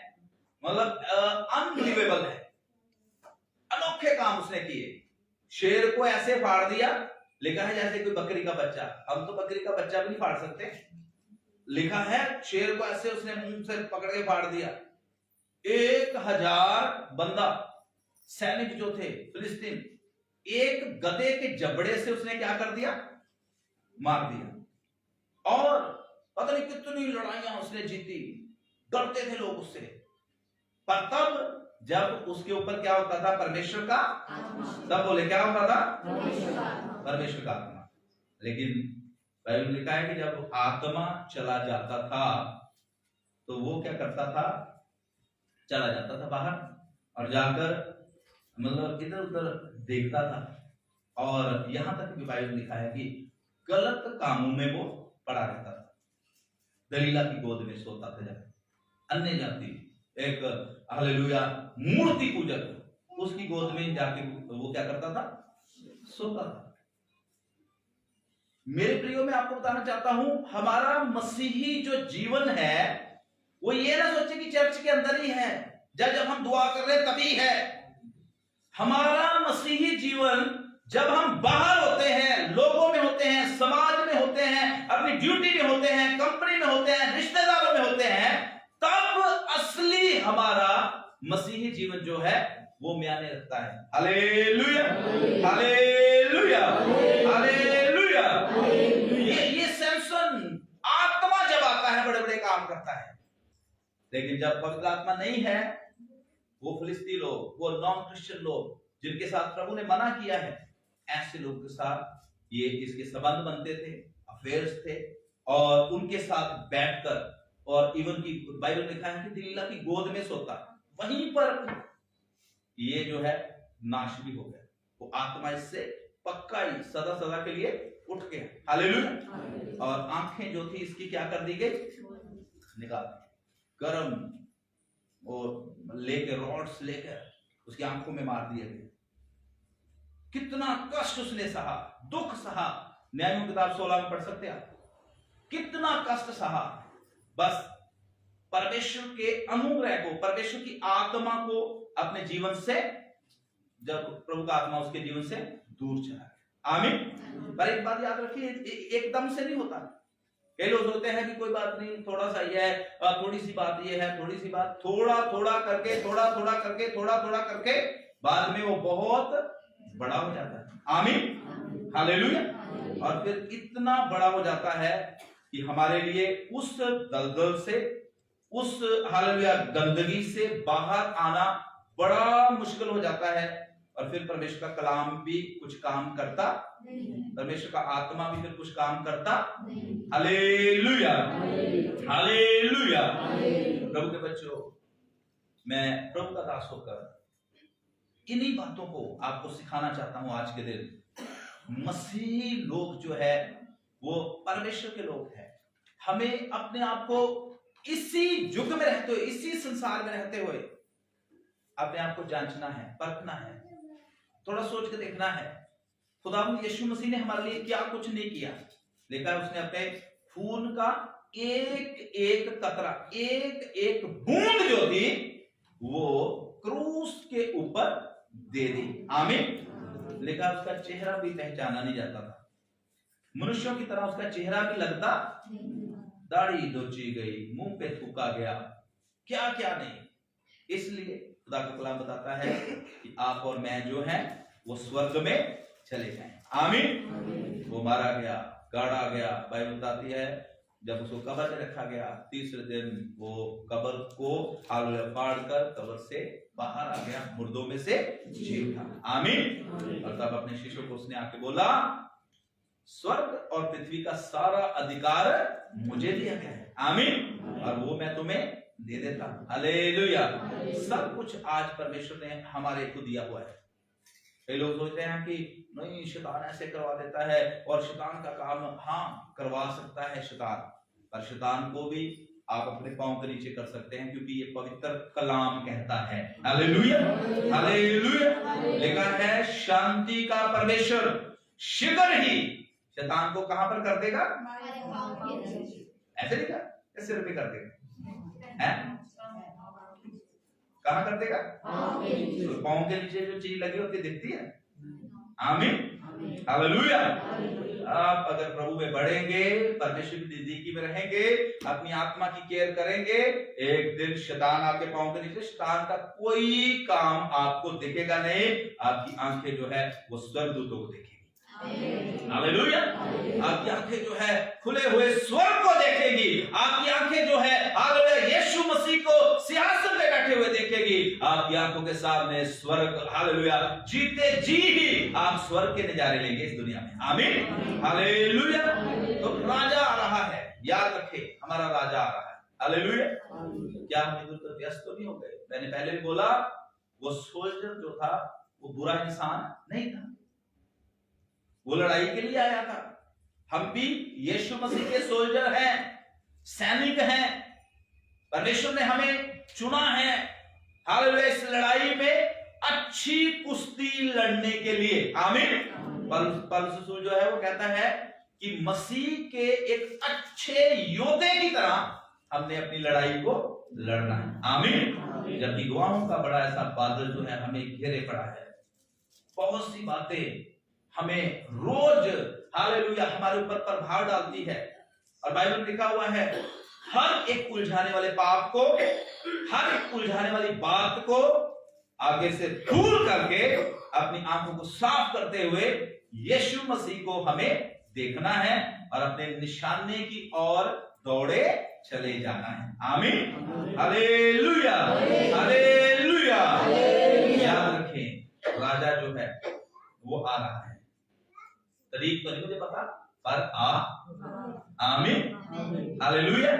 मतलब अनबिलीवेबल है, अनोखे काम उसने किए। शेर को ऐसे फाड़ दिया, लिखा है जैसे कोई बकरी का बच्चा। हम तो बकरी का बच्चा भी नहीं फाड़ सकते, लिखा है शेर को ऐसे उसने मुंह से पकड़ के फाड़ दिया। 1000 बंदा सैनिक जो थे फिलिस्तीन, एक गधे के जबड़े से उसने क्या कर दिया, मार दिया। और पता नहीं कितनी लड़ाइयां उसने जीती, डरते थे लोग उससे। पर तब जब उसके ऊपर क्या होता था, परमेश्वर का, तब बोले क्या होता था, परमेश्वर का आत्मा। लेकिन बाइबल में लिखा है कि जब आत्मा चला जाता था तो वो क्या करता था, चला जाता था बाहर और जाकर मतलब इधर उधर देखता था। और यहां तक भी बाइबल में लिखा है कि गलत कामों में वो पड़ा रहता था। दलीला की गोद में सोता था, जब अन्य जाति एक हालेलुया मूर्ति पूजक, उसकी गोद में जाके वो क्या करता था, सोता था। मेरे प्रियो, मैं आपको बताना चाहता हूं, हमारा मसीही जो जीवन है वो ये ना सोचे कि चर्च के अंदर ही है, जब हम दुआ कर रहे तभी है। हमारा मसीही जीवन जब हम बाहर होते हैं, लोगों में होते हैं, समाज में होते हैं, अपनी ड्यूटी में होते हैं, कंपनी में होते हैं, रिश्तेदारों में होते हैं, तब असली हमारा मसीही जीवन जो है वो म्याने रखता है। Hallelujah, hallelujah, hallelujah. ये सैमसन, आत्मा जब आता है बड़े बड़े काम करता है, लेकिन जब पवित्र आत्मा नहीं है, वो फिलिस्ती लोग, वो नॉन क्रिश्चियन लोग जिनके साथ प्रभु ने मना किया है, ऐसे लोग के साथ ये इसके संबंध बनते थे, अफेयर्स थे, और उनके साथ बैठकर, और इवन की बाइबल में लिखा है कि दलीला की गोद में सोता, वहीं पर ये जो है नाश भी हो गया। वो आत्मा इससे पक्का ही सदा सदा के लिए उठ गया। हालेलुया। और आंखें जो थी इसकी क्या कर दी गई, निकाल गरम और लेकर रॉड्स लेकर उसकी आंखों में मार दिए गए। कितना कष्ट उसने सहा, दुख सहा। न्यायों किताब 16 में पढ़ सकते हैं आप, कितना कष्ट सहा। बस परमेश्वर के अनुग्रह को, परमेश्वर की आत्मा को अपने जीवन से, जब प्रभु का आत्मा उसके जीवन से दूर चला गया। आमीन। पर एक बात याद रखिए, एकदम से नहीं होता। कई लोग होते हैं कि कोई बात नहीं, थोड़ा सा ये है, थोड़ी सी बात ये है, थोड़ी सी बात, थोड़ा थोड़ा करके, थोड़ा थोड़ा करके, थोड़ा थोड़ा करके बाद में वो बहुत बड़ा हो जाता है। आमीन, हालेलुया। और फिर इतना बड़ा हो जाता है कि हमारे लिए उस दलदल से, उस हालेलुया गंदगी से बाहर आना बड़ा मुश्किल हो जाता है। और फिर परमेश्वर का कलाम भी कुछ काम करता नहीं, परमेश्वर का आत्मा भी फिर कुछ काम करता नहीं। Hallelujah, hallelujah. प्रभु के बच्चों, मैं प्रभु का दास होकर इन्हीं बातों को आपको सिखाना चाहता हूं आज के दिन। मसीही लोग जो है वो परमेश्वर के लोग हैं। हमें अपने आप को इसी युग में रहते हुए, इसी संसार में रहते हुए अपने आप को जांचना है, परखना है, थोड़ा सोच के देखना है। खुदावंद यीशु मसीह ने हमारे लिए क्या कुछ नहीं किया। लिखा है उसने अपने खून का एक एक कतरा, एक एक बूंद जो थी वो क्रूस के ऊपर दे दी। आमीन। लिखा उसका चेहरा भी पहचाना नहीं जाता था। मनुष्यों की तरह उसका चेहरा भी लगता, दाढ़ी दोची गई, मुंह पे थूका गया, क्या क्या नहीं। इसलिए खुदा का कलाम बताता है कि आप और मैं जो है वो स्वर्ग में चले जाएं। आमीन। वो मारा गया, गाड़ा गया। बाइबल बताती है जब उसको कब्र में रखा गया, तीसरे दिन वो कब्र को फाड़ कर कब्र से बाहर आ गया, मुर्दों में से जी उठा। आमीन। और तब अपने शिष्यों को उसने आके बोला, स्वर्ग और पृथ्वी का सारा अधिकार मुझे दिया गया है। आमीन। और वो मैं तुम्हें दे देता हूं। हालेलुया। सब कुछ आज परमेश्वर ने हमारे को दिया हुआ है। कई लोग सोचते हैं कि नहीं, शैतान ऐसे करवा देता है, और शैतान का काम हाँ करवा सकता है शैतान, पर शैतान को भी आप अपने पांव के नीचे कर सकते हैं, क्योंकि ये पवित्र कलाम कहता है। Hallelujah, hallelujah. लिखा है शांति का परमेश्वर शीघ्र ही शैतान को कहां पर कर देगा? ऐसे लिखा, सिर पे कर देगा। है कहां कर देगा? तो पांव के नीचे जो चीज लगी होती दिखती है। आमीन, हालेलुया। आप अगर प्रभु में बढ़ेंगे, परमेश्वर की नजदीकी में रहेंगे, अपनी आत्मा की केयर करेंगे, एक दिन शैतान आपके पांव के नीचे, शैतान का कोई काम आपको दिखेगा नहीं। आपकी आंखें जो है वो स्वर्गदूतों को देखेगी। हालेलुया। आपकी आंखें जो है खुले हुए स्वर्ग को देखेगी। आपकी आंखें जो है हालेलुया यीशु मसीह को सिंहासन पे बैठे हुए देखेगी। आपकी आंखों के सामने स्वर्ग, हालेलुया, जीते जी ही आप स्वर्ग के नजारे लेंगे इस दुनिया में। आमीन, हालेलुया। तो राजा आ रहा है, याद रखे, हमारा राजा आ रहा है। हालेलुया। क्या हम इधर उधर व्यस्त तो नहीं हो गए? मैंने पहले भी बोला, वो सोल्जर जो था वो बुरा इंसान नहीं था, वो लड़ाई के लिए आया था। हम भी यीशु मसीह के सोल्जर हैं, सैनिक हैं। परमेश्वर ने हमें चुना है, हालेलुया, इस लड़ाई में अच्छी कुश्ती लड़ने के लिए। आमीन। पौलुस रसूल जो है वो कहता है कि मसीह के एक अच्छे योद्धे की तरह हमने अपनी लड़ाई को लड़ना है। आमीन। जबकि गवाहों का बड़ा ऐसा बादल जो है हमें घेरे पड़ा है, बहुत सी बातें हमें रोज हालेलुया हमारे ऊपर प्रभाव डालती है। और बाइबल में लिखा हुआ है, हर एक उलझाने वाले पाप को, हर एक उलझाने वाली बात को आगे से दूर करके अपनी आंखों को साफ करते हुए यीशु मसीह को हमें देखना है और अपने निशाने की ओर दौड़े चले जाना है। आमीन, हालेलुया, हालेलुया। याद रखें, राजा जो है वो आ रहा है। तारीख तो नहीं मुझे पता, पर आमीन, हालेलुया,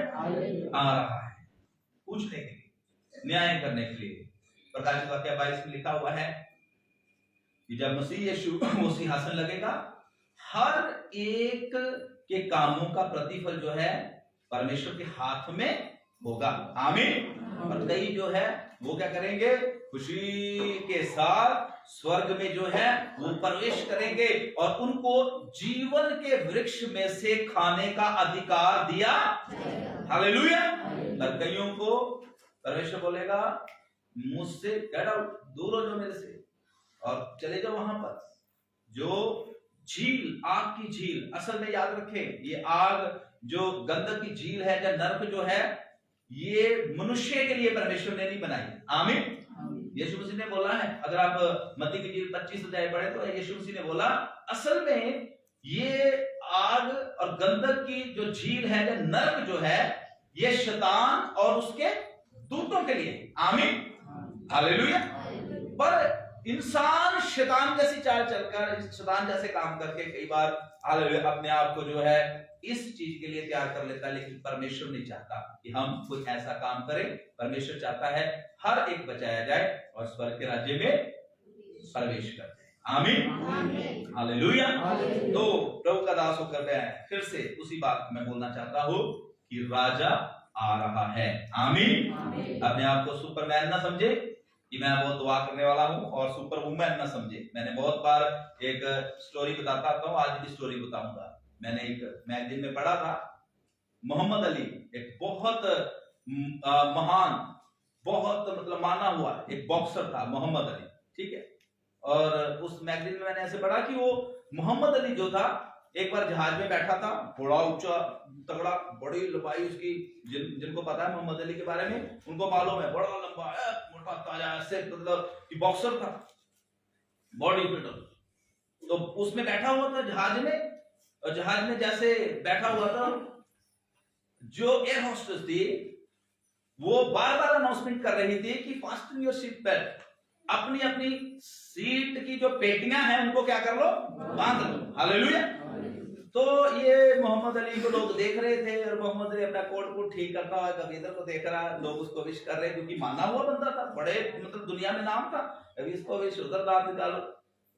आ रहा है पूछने के लिए, न्याय करने के लिए। प्रकाशित वाक्य 22 में लिखा हुआ है कि जब मसीह यीशु वो सिंहासन लगेगा, हर एक के कामों का प्रतिफल जो है परमेश्वर के हाथ में होगा। आमीन। और कई जो है वो क्या करेंगे? खुशी के साथ स्वर्ग में जो है वो प्रवेश करेंगे और उनको जीवन के वृक्ष में से खाने का अधिकार दिया। हालेलुया। और कईयों को परमेश्वर बोलेगा, मुझसे गेट आउट, दूर हो जाओ मेरे से और चले जाओ वहां पर जो झील, आग की झील। असल में याद रखें, ये आग जो गंधक की झील है या नर्क जो है, ये मनुष्य के लिए परमेश्वर ने नहीं बनाई। आमीन। यीशु मसीह ने बोला है, अगर आप मत्ती की इंजील 25 अध्याय पढ़े तो यीशु मसीह ने बोला, असल में ये आग और गंधक की जो झील है या नर्क जो है, ये शैतान और उसके दूतों के लिए। आमीन, हालेलुया। पर इंसान शैतान जैसी चाल चलकर, शैतान जैसे काम करके कई बार हालेलुया अपने आप को जो है इस चीज के लिए तैयार कर लेता है, लेकिन परमेश्वर नहीं चाहता कि हम कुछ ऐसा काम करें। परमेश्वर चाहता है हर एक बचाया जाए और स्वर्ग के राज्य में प्रवेश करते हैं। आमीन, हालेलुया। तो प्रभु का दास होकर मैं फिर से उसी बात मैं बोलना चाहता हूं कि राजा आ रहा है। आमीन। अपने आप को सुपरमैन ना समझे कि मैं बहुत दुआ करने वाला हूं, और सुपर वुमैन ना समझे। मैंने बहुत बार एक स्टोरी बताता था, आज भी स्टोरी बताऊंगा। मैंने एक मैगजीन में पढ़ा था, मोहम्मद अली एक बहुत महान, बहुत मतलब माना हुआ एक बॉक्सर था, मोहम्मद अली, ठीक है। और उस मैगजीन में मैंने ऐसे पढ़ा कि वो मोहम्मद अली जो था एक बार जहाज में बैठा था, बड़ा ऊंचा तगड़ा, बड़ी लंबाई उसकी, जिनको पता है मोहम्मद अली के बारे में उनको मालूम है, बड़ा लंबा मोटा ताजा, ऐसे मतलब कि बॉक्सर था, बॉडी बिल्डर। तो उसमें बैठा हुआ था जहाज में, और जहाज में जैसे बैठा हुआ था, जो एयर होस्टेस थी वो बार बार अनाउंसमेंट कर रही थी कि फास्टन योर सीट बेल्ट, अपनी अपनी सीट की जो पेटियां हैं उनको क्या कर लो, बांध लो। हालेलुया। तो ये मोहम्मद अली को लोग देख रहे थे, और मोहम्मद अली अपना कोट को ठीक करता हुआ कभी इधर को देख रहा, लोग उसको विश कर रहे, क्योंकि माना हुआ बंदा था, बड़े मतलब दुनिया में नाम था, अभी इसको विश उधर दांत निकालो।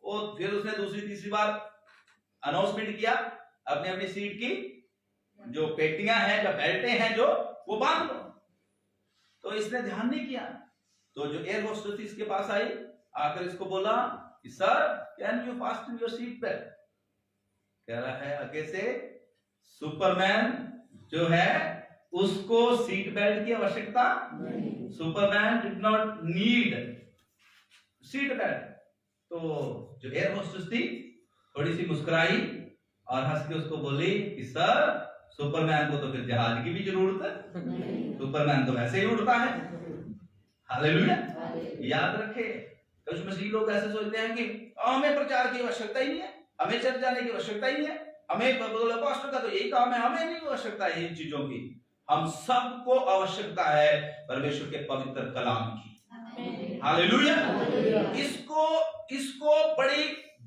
और फिर उसने दूसरी तीसरी बार अनाउंसमेंट किया, अपनी अपनी सीट की जो पेटियां हैं, जो बेल्टें हैं, जो वो बांध लो। तो इसने ध्यान नहीं किया। तो जो एयर होस्टेस थी इसके पास आई, आकर इसको बोला कि sir can you fasten your seat belt. कह रहा है आगे से, सुपरमैन जो है उसको सीट बेल्ट की आवश्यकता नहीं, Superman did not need seat belt. तो जो एयर होस्टेस थी थोड़ी सी मुस्कुराई और हंस के उसको बोली कि सर सुपरमैन को तो फिर जहाज की भी जरूरत है, सुपरमैन तो वैसे ही उड़ता है। हालेलुया। याद रखे, कुछ मसीह लोग ऐसे सोचते हैं कि हमें प्रचार की आवश्यकता ही नहीं है, हमें चर्च जाने की आवश्यकता ही नहीं है, हमें पास्टर का तो यही काम है, हमें नहीं आवश्यकता है इन चीजों की। हम सबको आवश्यकता है परमेश्वर के पवित्र कलाम की। हालेलुया। इसको बड़ी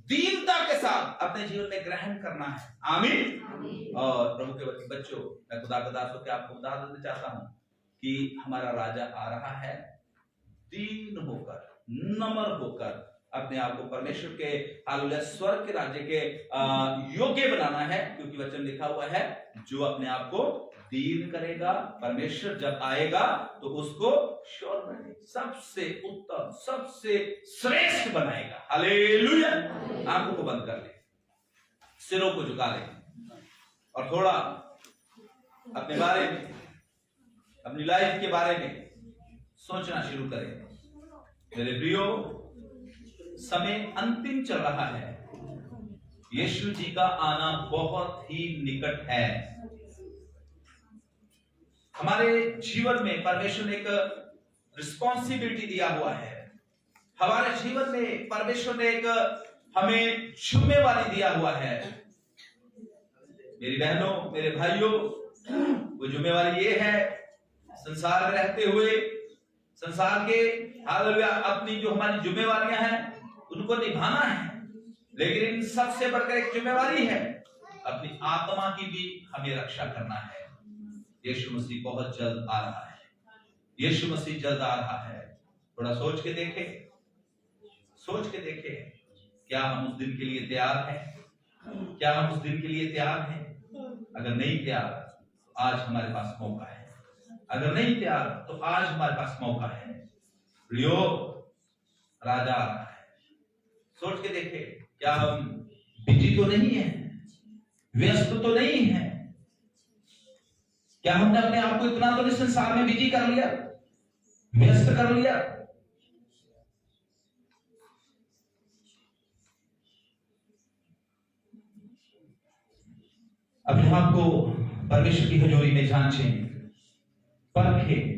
दीनता के साथ अपने जीवन में ग्रहण करना है। आमीन। और प्रभु के बच्चों, मैं खुदा का दास होकर आपको उदाहरण देना चाहता हूं कि हमारा राजा आ रहा है, दीन होकर, नम्र होकर अपने आप को परमेश्वर के हालेलुया स्वर्ग के राज्य के योग्य बनाना है, क्योंकि वचन लिखा हुआ है जो अपने आप को दीन करेगा, परमेश्वर जब आएगा तो उसको सबसे उत्तम, सबसे श्रेष्ठ बनाएगा। हालेलुया। आंखों को बंद कर ले, सिरों को झुका ले, और थोड़ा अपने बारे में, अपनी लाइफ के बारे में सोचना शुरू करें। मेरे प्रियो, समय अंतिम चल रहा है, यीशु जी का आना बहुत ही निकट है। हमारे जीवन में परमेश्वर ने एक रिस्पॉन्सिबिलिटी दिया हुआ है, हमारे जीवन में परमेश्वर ने एक हमें जिम्मेवारी दिया हुआ है। मेरी बहनों, मेरे भाइयों, वो जिम्मेवारी ये है, संसार में रहते हुए संसार के हालेलुया अपनी जो हमारी जिम्मेवारियां हैं उनको निभाना है, लेकिन इन सबसे बढ़कर एक जिम्मेवारी है, अपनी आत्मा की भी हमें रक्षा करना है। यीशु मसीह बहुत जल्द आ रहा है, यीशु मसीह जल्द आ रहा है। थोड़ा सोच के देखें, सोच के देखें, क्या हम उस दिन के लिए तैयार हैं? क्या हम उस दिन के लिए तैयार हैं? अगर नहीं तैयार तो आज हमारे पास मौका है, अगर नहीं तैयार तो आज हमारे पास मौका है। प्रियो, राजा आ रहा है। सोच के देखें, क्या हम बिजी तो नहीं है, व्यस्त तो नहीं है? क्या हमने अपने आप को इतना तो संसार में बिजी कर लिया, व्यस्त कर लिया? अपने आप को परमेश्वर की हजूरी में जांचें, परखें।